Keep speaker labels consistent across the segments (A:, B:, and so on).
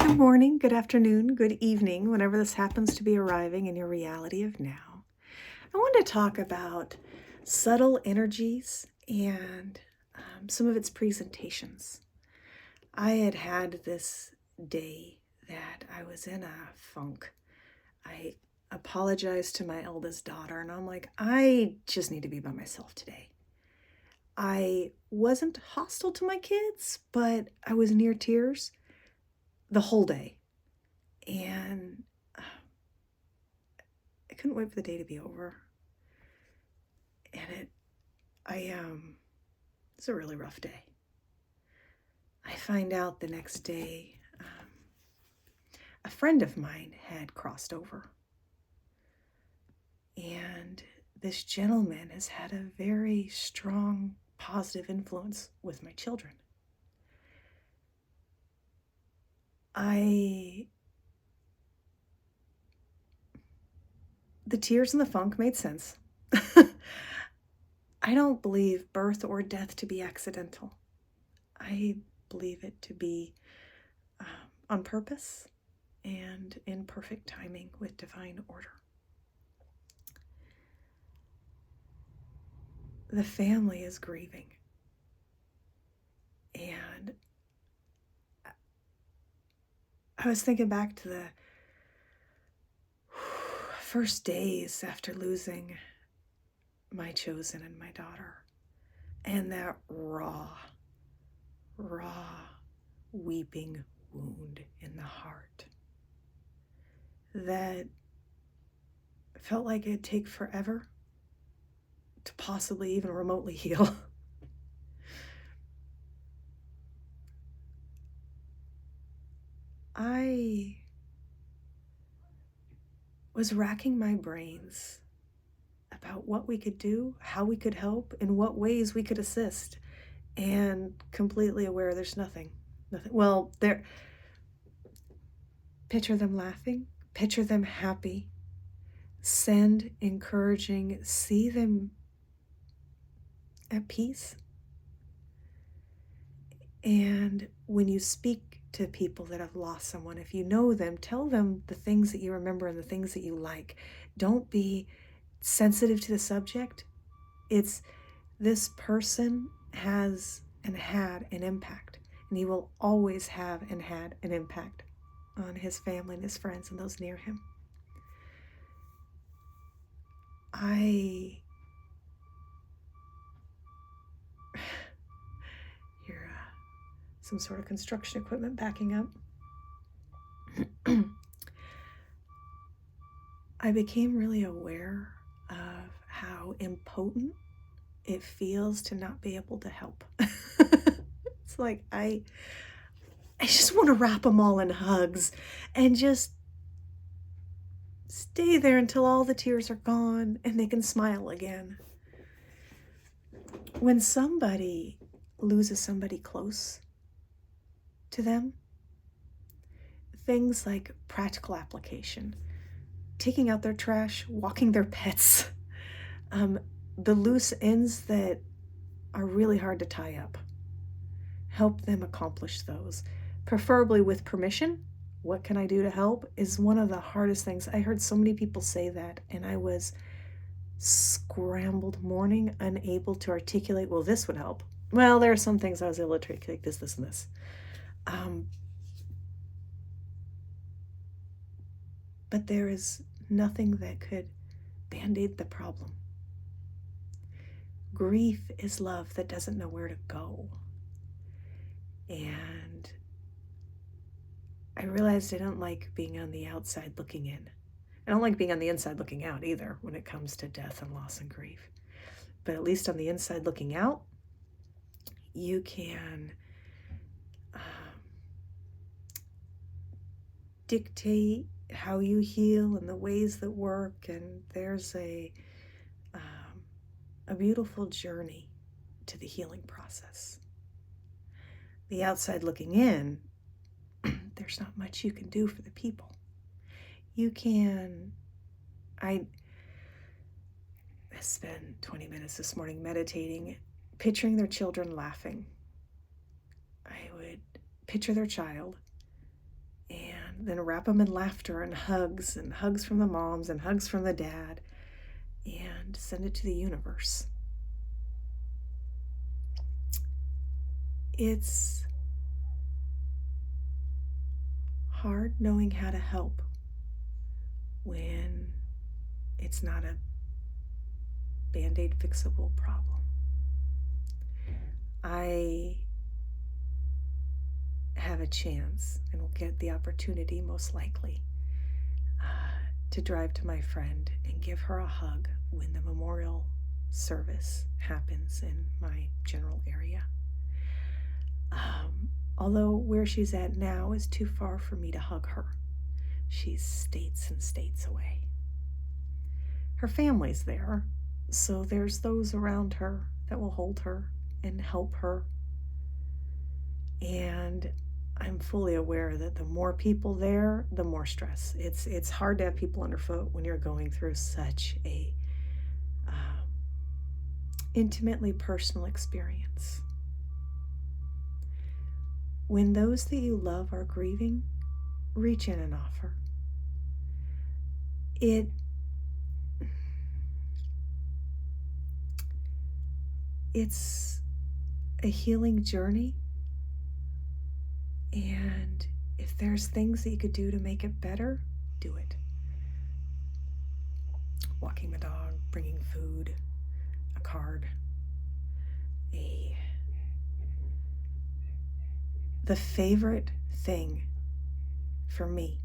A: Good morning, good afternoon, good evening, whenever this happens to be arriving in your reality of now. I want to talk about subtle energies and some of its presentations. I had this day that I was in a funk. I apologized to my eldest daughter, and I'm like, I just need to be by myself today. I wasn't hostile to my kids, but I was near tears the whole day. And I couldn't wait for the day to be over. And it's a really rough day. I find out the next day, a friend of mine had crossed over. And this gentleman has had a very strong, positive influence with my children. The tears and the funk made sense. I don't believe birth or death to be accidental. I believe it to be on purpose and in perfect timing with divine order. The family is grieving. And I was thinking back to the first days after losing my chosen and my daughter, and that raw weeping wound in the heart that felt like it'd take forever to possibly even remotely heal. I was racking my brains about what we could do, how we could help, in what ways we could assist, and completely aware there's nothing. Well, picture them laughing, picture them happy, send encouraging, see them at peace. And when you speak to people that have lost someone, if you know them, tell them the things that you remember and the things that you like. Don't be sensitive to the subject. It's this person has and had an impact, and he will always have and had an impact on his family and his friends and those near him. I hear some sort of construction equipment backing up. I became really aware of how impotent it feels to not be able to help. It's like I just want to wrap them all in hugs and just stay there until all the tears are gone and they can smile again. When somebody loses somebody close to them, things like practical application, taking out their trash, walking their pets, the loose ends that are really hard to tie up, help them accomplish those, preferably with permission. What can I do to help is one of the hardest things. I heard so many people say that, and I was scrambled morning, unable to articulate, well, this would help. Well, there are some things I was able to articulate, this, and this. But there is nothing that could band-aid the problem. Grief is love that doesn't know where to go. And I realized I don't like being on the outside looking in. I don't like being on the inside looking out either when it comes to death and loss and grief. But at least on the inside looking out, you can dictate how you heal and the ways that work. And there's a beautiful journey to the healing process. The outside looking in, there's not much you can do for the people. You can, I spent 20 minutes this morning meditating, picturing their children laughing. I would picture their child, and then wrap them in laughter and hugs from the moms and hugs from the dad, and send it to the universe. It's hard knowing how to help when it's not a Band-Aid fixable problem. I have a chance, and will get the opportunity most likely, to drive to my friend and give her a hug when the memorial service happens in my general area. Although where she's at now is too far for me to hug her. She's states and states away. Her family's there, so there's those around her that will hold her and help her. And I'm fully aware that the more people there, the more stress. It's hard to have people underfoot when you're going through such a intimately personal experience. When those that you love are grieving, reach in and offer. It's a healing journey, and if there's things that you could do to make it better, do it. Walking the dog, bringing food, a card, the favorite thing for me,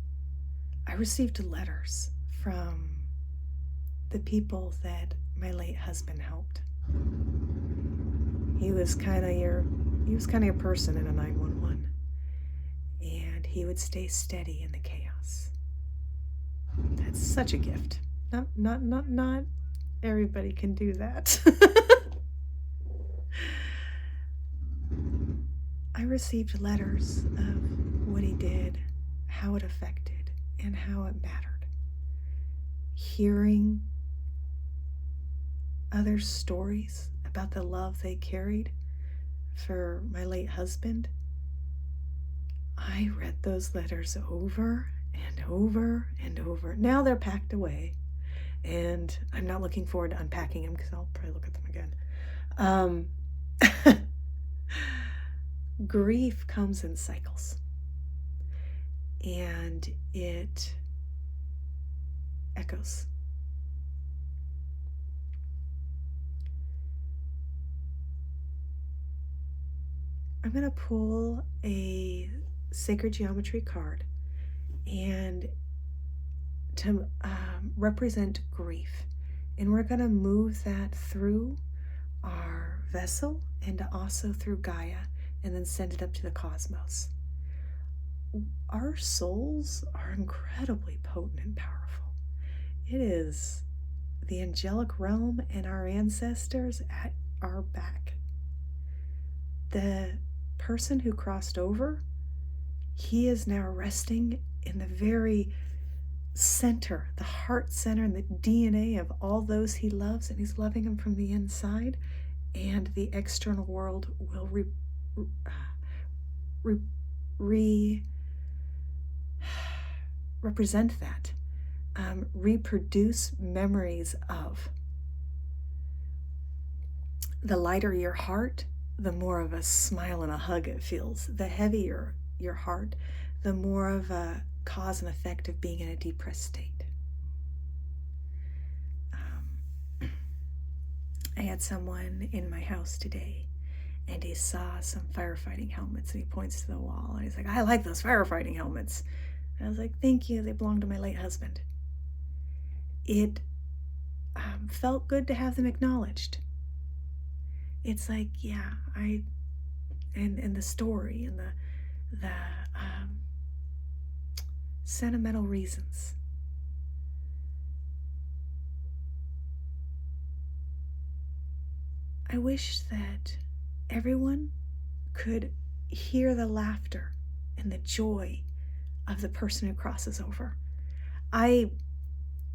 A: I received letters from the people that my late husband helped. He was kind of your person in a 911, and he would stay steady in the chaos. That's such a gift. Not everybody can do that. I received letters of what he did, how it affected, and how it mattered. Hearing other stories about the love they carried for my late husband, I read those letters over and over and over. Now they're packed away, and I'm not looking forward to unpacking them because I'll probably look at them again. Grief comes in cycles, and it echoes. I'm going to pull a sacred geometry card and to represent grief. And we're going to move that through our vessel and also through Gaia, and then send it up to the cosmos. Our souls are incredibly potent and powerful. It is the angelic realm and our ancestors at our back. The person who crossed over, he is now resting in the very center, the heart center and the DNA of all those he loves, and he's loving them from the inside, and the external world will represent that, reproduce memories of. The lighter your heart, the more of a smile and a hug it feels. The heavier your heart, the more of a cause and effect of being in a depressed state. I had someone in my house today, and he saw some firefighting helmets, and he points to the wall, and he's like, "I like those firefighting helmets." And I was like, "Thank you, they belong to my late husband." It felt good to have them acknowledged. It's like, yeah, and the story and the sentimental reasons. I wish that everyone could hear the laughter and the joy of the person who crosses over.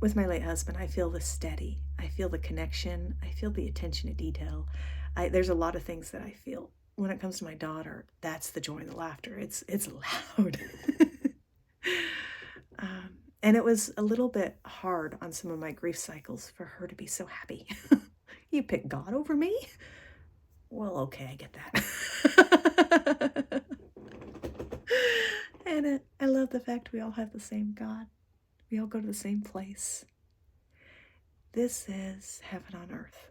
A: With my late husband, I feel the steady. I feel the connection. I feel the attention to detail. There's a lot of things that I feel. When it comes to my daughter, that's the joy and the laughter. It's loud. And it was a little bit hard on some of my grief cycles for her to be so happy. You pick God over me? Well, okay, I get that. And I love the fact we all have the same God. We all go to the same place. This is heaven on earth.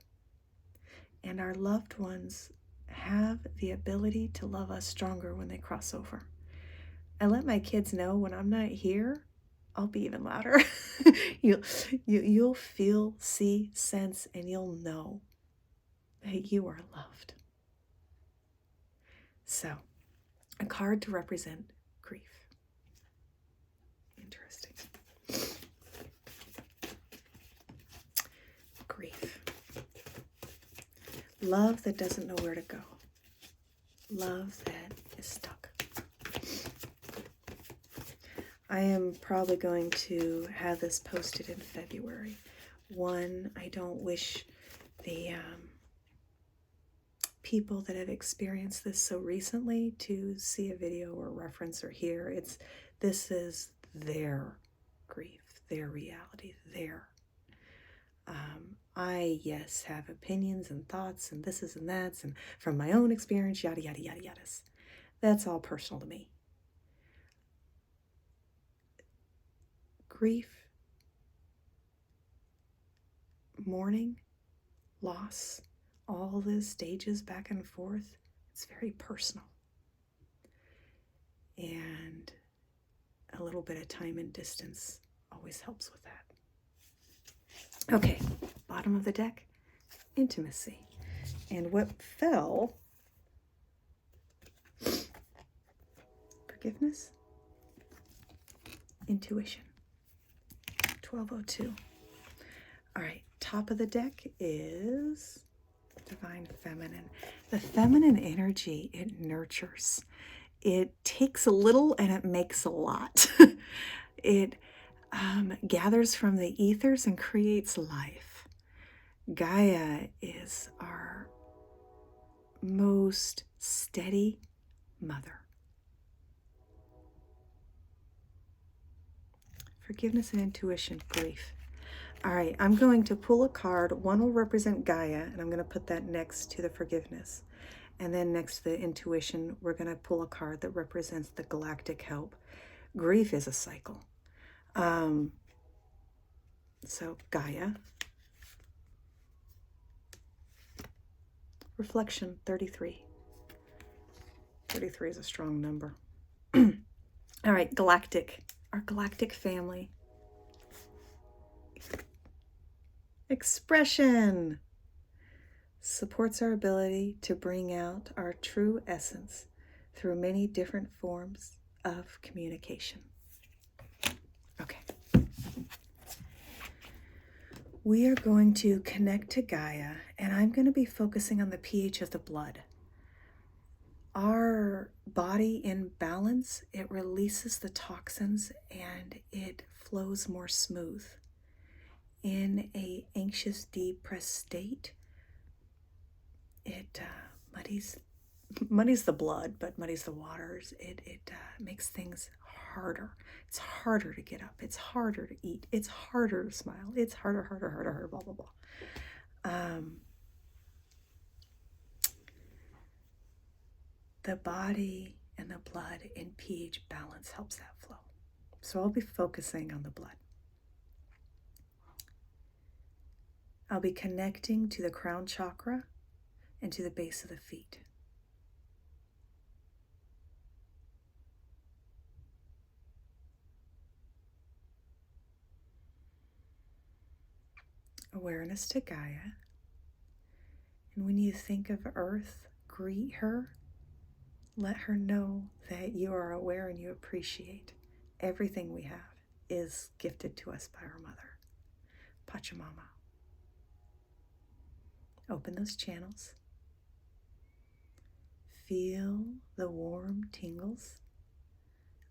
A: And our loved ones have the ability to love us stronger when they cross over. I let my kids know when I'm not here, I'll be even louder. You'll feel, see, sense, and you'll know that you are loved. So, a card to represent grief. Interesting. Grief. Love that doesn't know where to go. Love that is stuck. I am probably going to have this posted in February. One, I don't wish the people that have experienced this so recently to see a video or reference or hear. This is their grief, their reality, their. I, yes, have opinions and thoughts and this is and that's and from my own experience, yada, yada, yada, yadas. That's all personal to me. Grief, mourning, loss, all those stages back and forth, it's very personal. And a little bit of time and distance always helps with that. Okay, bottom of the deck, intimacy. And what fell, forgiveness, intuition, 1202. All right, top of the deck is divine feminine. The feminine energy, it nurtures. It takes a little and it makes a lot. It gathers from the ethers and creates life. Gaia is our most steady mother. Forgiveness and intuition, grief. All right, I'm going to pull a card. One will represent Gaia, and I'm going to put that next to the forgiveness. And then next to the intuition, we're going to pull a card that represents the galactic help. Grief is a cycle. So Gaia. Reflection 33. 33 is a strong number. All right, galactic. Our galactic family. Expression supports our ability to bring out our true essence through many different forms of communication. Okay. We are going to connect to Gaia, and I'm going to be focusing on the pH of the blood. Our body in balance, it releases the toxins and it flows more smooth. In a anxious, depressed state, it muddies the blood, but muddies the waters. It makes things harder. It's harder to get up. It's harder to eat. It's harder to smile. It's harder, blah, blah, blah. The body and the blood in pH balance helps that flow. So I'll be focusing on the blood. I'll be connecting to the crown chakra and to the base of the feet. Awareness to Gaia. And when you think of Earth, greet her. Let her know that you are aware and you appreciate everything we have is gifted to us by our mother, Pachamama. Open those channels. Feel the warm tingles,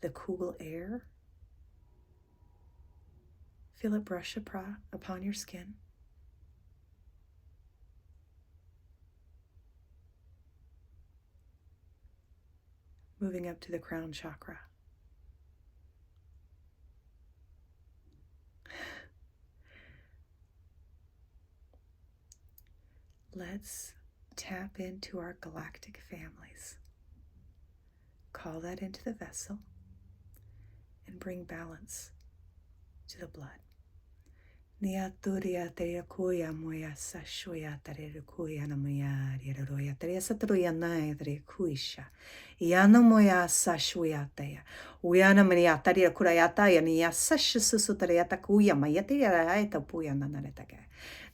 A: the cool air. Feel it brush upon your skin. Moving up to the crown chakra. let's tap into our galactic families. Call that into the vessel and bring balance to the blood. Niaturia teria kuya moya sashoya teria kuya namoya riroya teria satruya nai teria kuisha. Yana moya sashoya teya. Uyana maria teria kurayata ya nia sashusu teria takuya maya teria aita puya nanaretaga.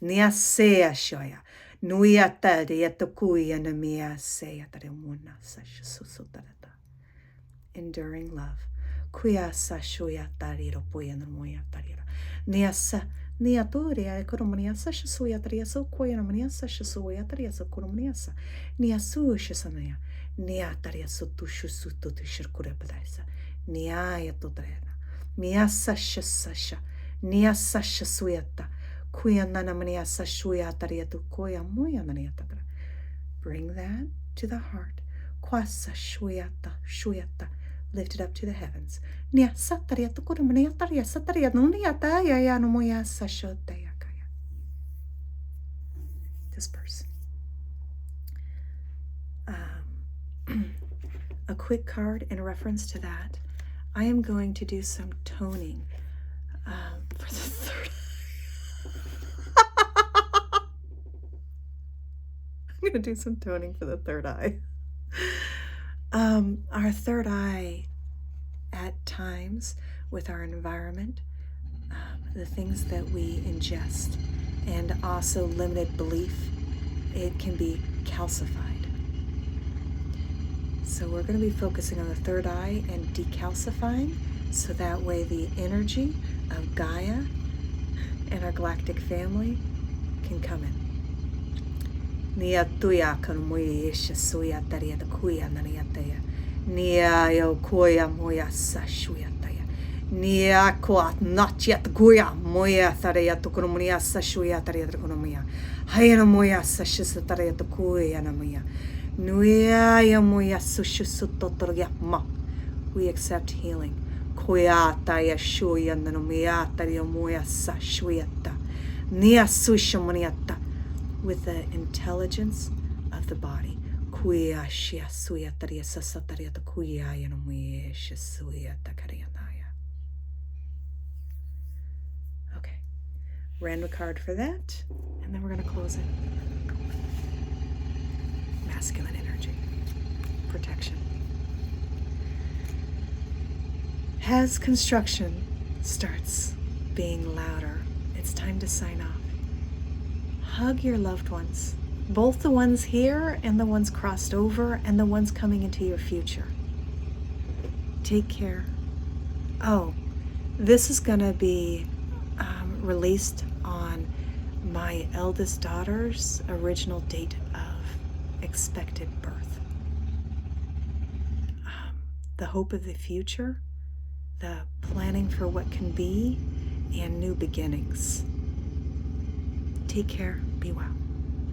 A: Nia sea shoya. Nuya teria takuya namia sea teria muna sashusu tereta. Enduring love. Kuya sashoya teria puya namoya teria. Nia sa. Niaturia economiasa shasuya so koyanamaniasa shasuya so konomaniasa. Niasu shasanaya. Niataria sotushu sutu shirkura padasa. Niaya totrena. Miasa shasasha. Niasa shasuyata. Kuyananamaniasa shuyataria to koyamoyananiatatra. Bring that to the heart. Kwasa shuyata. Lift it up to the heavens. Disperse. A quick card in reference to that. I am going to do some toning for the third. I'm going to do some toning for the third eye. Our third eye, at times, with our environment, the things that we ingest, and also limited belief, it can be calcified. So we're going to be focusing on the third eye and decalcifying, so that way the energy of Gaia and our galactic family can come in. Nia tuya kanmui shasuya taria the kuya naniatea. Nia yo koya moya sashuyataya. Nia koat not yet goya moya taria to konomunia sashuya taria the konomia. Hayana moya sashusataria to kuya namia. Nuya ya moya sushusutotoria ma. We accept healing. Koya taya shuya nanomia taria moya sashuyata. Nia sushamoniata. With the intelligence of the body. Okay, random card for that, and then we're going to close it. Masculine energy, protection. As construction starts being louder, it's time to sign off. Hug your loved ones, both the ones here and the ones crossed over and the ones coming into your future. Take care. Oh, this is going to be released on my eldest daughter's original date of expected birth. The hope of the future, the planning for what can be, and new beginnings. Take care. Be well.